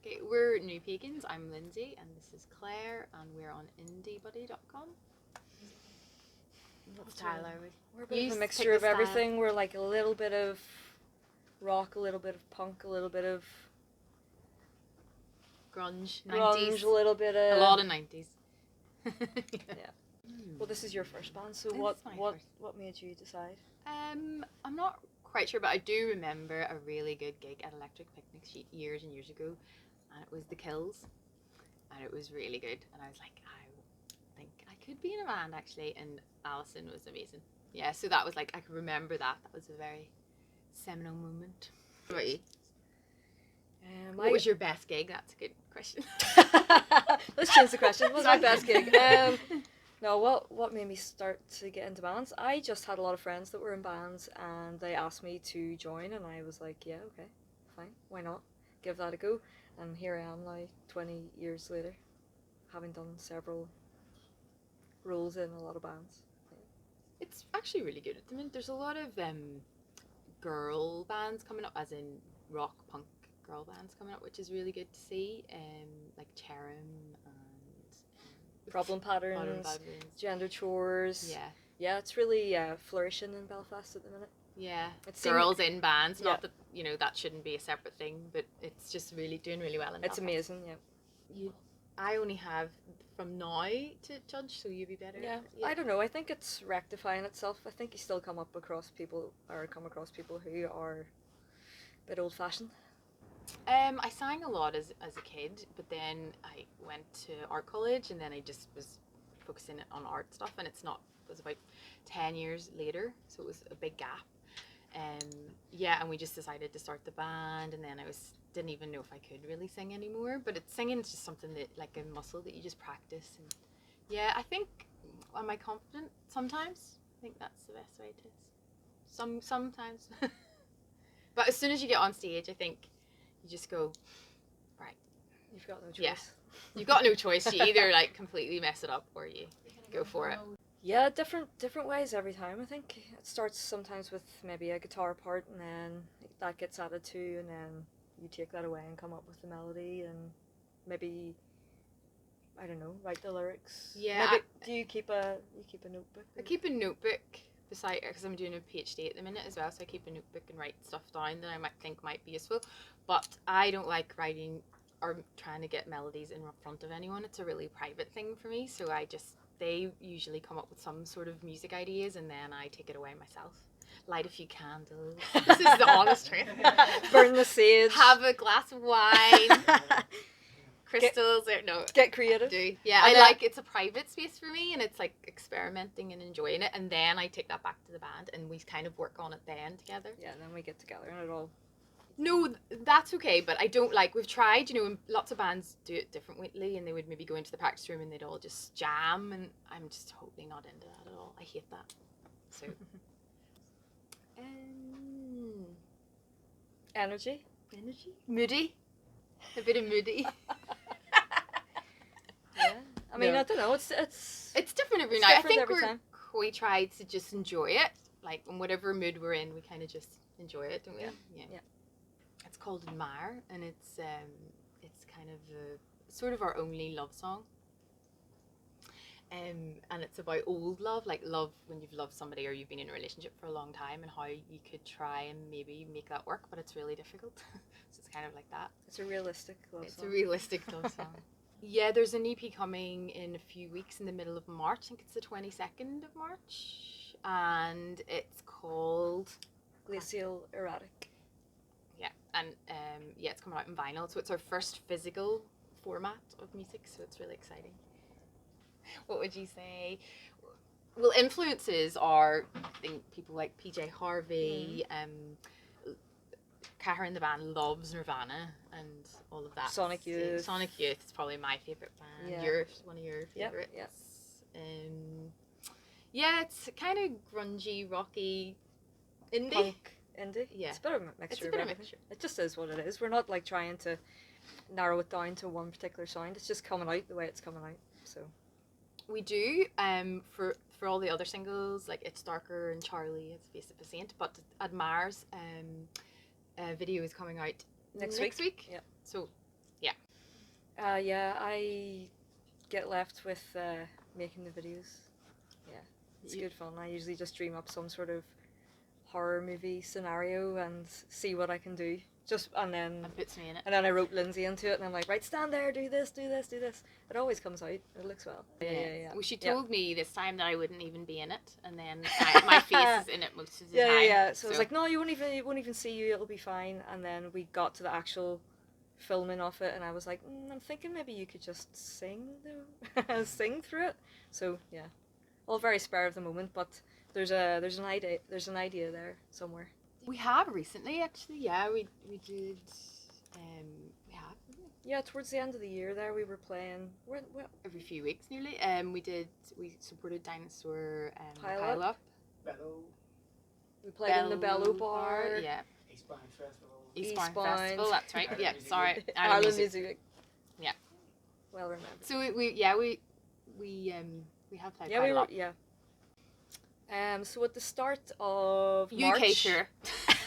Okay, we're New Pagans. I'm Lyndsey, and this is Claire, and we're on indiebuddy.com. What style are we? We're a bit of a mixture of everything. We're like a little bit of rock, a little bit of punk, a little bit of grunge, 90s. a little bit of... A lot of 90s. Yeah. Well, this is your first band, so what made you decide? I'm not quite sure, but I do remember a really good gig at Electric Picnic Sheet years and years ago, and it was The Kills, and it was really good, and I was like, I think I could be in a band actually, and Alison was amazing. Yeah, so that was like, I can remember that. That was a very seminal moment. What about you? What was your best gig? That's a good question. Let's change the question. What was my best gig? No, what made me start to get into bands? I just had a lot of friends that were in bands, and they asked me to join, and I was like, yeah, okay, fine, why not? Give that a go. And here I am now, 20 years later, having done several roles in a lot of bands. Yeah. It's actually really good at the minute. There's a lot of girl bands coming up, as in rock, punk girl bands coming up, which is really good to see. Like Cherem and Problem Patterns, Gender Chores. Yeah. Yeah, it's really flourishing in Belfast at the minute. Yeah, it's girls in bands. Not that that shouldn't be a separate thing, but it's just really doing really well in Belfast. It's amazing. Yeah. I only have from now to judge, so you'd be better. Yeah. I don't know. I think it's rectifying itself. I think you still come across people who are a bit old-fashioned. I sang a lot as a kid, but then I went to art college, and then I just was focusing on art stuff, and it was about 10 years later, so it was a big gap. And we just decided to start the band, and then didn't even know if I could really sing anymore, but singing is just something that, like a muscle that you just practice. And yeah, I think, am I confident? Sometimes. I think that's the best way to, sometimes. But as soon as you get on stage, I think you just go, right. You've got no choice. Yeah. You've got no choice. You either like completely mess it up, or you go for it. Yeah, different ways every time. I think it starts sometimes with maybe a guitar part, and then that gets added to, and then you take that away and come up with the melody, and maybe, I don't know, write the lyrics. Yeah. Maybe, do you keep a notebook? I keep a notebook beside, because I'm doing a PhD at the minute as well, so I keep a notebook and write stuff down that I might think might be useful. But I don't like writing or trying to get melodies in front of anyone. It's a really private thing for me, so they usually come up with some sort of music ideas, and then I take it away myself. Light a few candles. This is the honest truth. Burn the sage. Have a glass of wine. Crystals. Get creative. Yeah, I like, it's a private space for me, and it's like experimenting and enjoying it, and then I take that back to the band, and we kind of work on it then together. Yeah, and then we get together and it all... No, that's okay, but I don't like, we've tried, lots of bands do it differently, and they would maybe go into the practice room and they'd all just jam, and I'm just totally not into that at all. I hate that. So, Energy? Moody? A bit of moody. Yeah. I mean, no. I don't know, it's different every night. I think we try to just enjoy it, like in whatever mood we're in, we kind of just enjoy it, don't we? Yeah. It's called Admire, and it's kind of sort of our only love song. And it's about old love, like love when you've loved somebody or you've been in a relationship for a long time, and how you could try and maybe make that work, but it's really difficult. So it's kind of like that. It's a realistic love song. It's a realistic love song. Yeah, there's an EP coming in a few weeks in the middle of March. I think it's the 22nd of March, and it's called Glacial Erratic. Yeah, and it's coming out in vinyl, so it's our first physical format of music, so it's really exciting. What would you say? Well, influences are, I think, people like PJ Harvey, Cara in the band loves Nirvana and all of that. Sonic Youth. Sonic Youth is probably my favourite band. Yeah. One of your favourites. Yep. Yeah, it's kind of grungy, rocky, indie. Punk, indie. Yeah. It's a bit of a mixture. It just is what it is. We're not like trying to narrow it down to one particular sound. It's just coming out the way it's coming out. So we do for all the other singles, like It's Darker and Charlie, It's Face of a Saint, but Admire's video is coming out next week. Yeah. So yeah, Yeah, I get left with making the videos. Yeah, it's good fun. I usually just dream up some sort of horror movie scenario and see what I can do. And then puts me in it. And then I wrote Lyndsey into it, and I'm like, right, stand there, do this, do this, do this. It always comes out. It looks well. Yeah. Well, she told me this time that I wouldn't even be in it, and then my face is in it most of the time. Yeah. So I was like, no, you won't even see you. It'll be fine. And then we got to the actual filming of it, and I was like, I'm thinking maybe you could just sing through it. So yeah, all very spur of the moment, but there's an idea there somewhere. We have recently, actually. Yeah, we did. We have. Yeah, towards the end of the year, there we were playing. Every few weeks, nearly. We supported Dinosaur Pile Up. Bellow. We played in the Bellow Bar. Yeah. Eastbound Festival. Eastbound Festival. That's right. Yeah. Sorry. Ireland Music. Yeah. Well remembered. So we have played quite a lot. Yeah. So at the start of UK March, tour.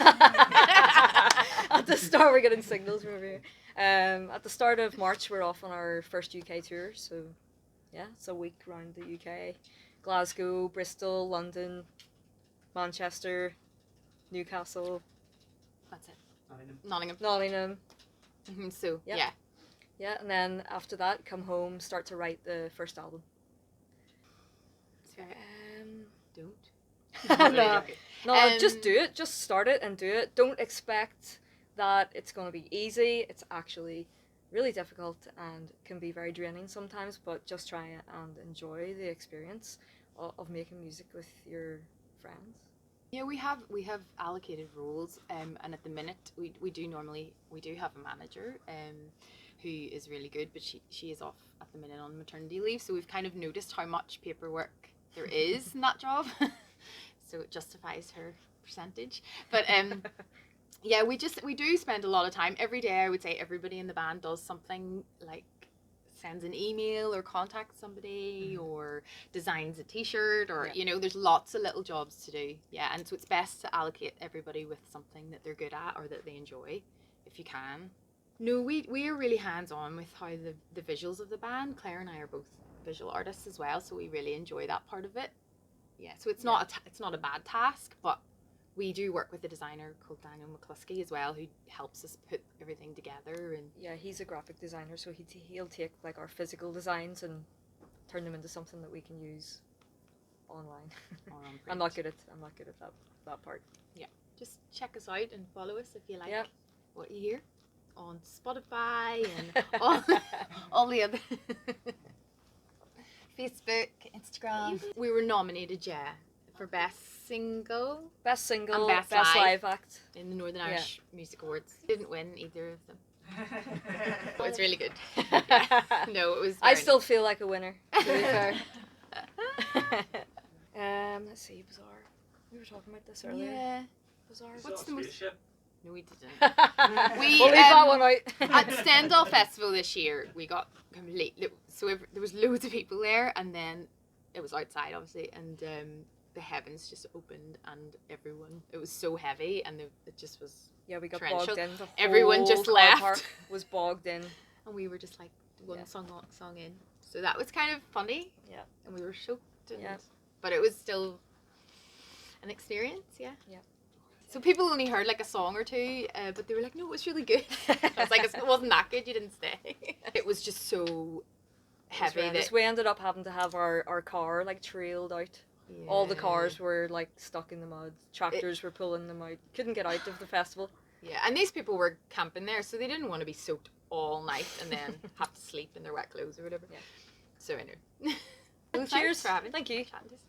At the start, we're getting signals from over here. At the start of March, we're off on our first UK tour. So, yeah, it's a week around the UK. Glasgow, Bristol, London, Manchester, Newcastle. That's it. Nottingham. Nottingham. Mm-hmm, so, Yep. yeah. Yeah, and then after that, come home, start to write the first album. Don't. No, just do it. Just start it and do it. Don't expect that it's going to be easy. It's actually really difficult and can be very draining sometimes, but just try and enjoy the experience of making music with your friends. Yeah, we have allocated roles, and at the minute we do have a manager who is really good, but she is off at the minute on maternity leave, so we've kind of noticed how much paperwork there is in that job. So it justifies her percentage. But yeah, we do spend a lot of time every day. I would say everybody in the band does something, like sends an email or contacts somebody or designs a t-shirt or there's lots of little jobs to do. Yeah, and so it's best to allocate everybody with something that they're good at or that they enjoy if you can. No, we are really hands-on with how the visuals of the band. Claire and I are both visual artists as well, so we really enjoy that part of it. Yeah, so it's not a bad task, but we do work with a designer called Daniel McCluskey as well, who helps us put everything together. And yeah, he's a graphic designer, so he'll take like our physical designs and turn them into something that we can use online. I'm not good at that part. Yeah, just check us out and follow us if you like what you hear on Spotify and all the other Facebook, Instagram. We were nominated, for Best Single and Best live act in the Northern Irish Music Awards. Didn't win either of them. It was really good. No, it was. I still feel like a winner, to be fair. Let's see, Bizarre. We were talking about this earlier. Yeah. Bizarre. What's the most? No, we didn't. We'll leave that one out. At Stendhal Festival this year, we got completely. So there was loads of people there, and then it was outside, obviously, and the heavens just opened, and everyone. It was so heavy, and it just was. Yeah, we got torrential. bogged in. Everyone just car left. park was bogged in, and we were just like one song in. So that was kind of funny. Yeah. And we were shocked. Yeah. But it was still an experience. Yeah. Yeah. So people only heard like a song or two, but they were like, "No, it was really good." I was like, "It wasn't that good. You didn't stay." It was just so heavy that we ended up having to have our car like trailed out. Yeah. All the cars were like stuck in the mud. Tractors were pulling them out. Couldn't get out of the festival. Yeah, and these people were camping there, so they didn't want to be soaked all night and then have to sleep in their wet clothes or whatever. Yeah. So anyway. Well, cheers. Thanks for having. Thank you. Chatting to us.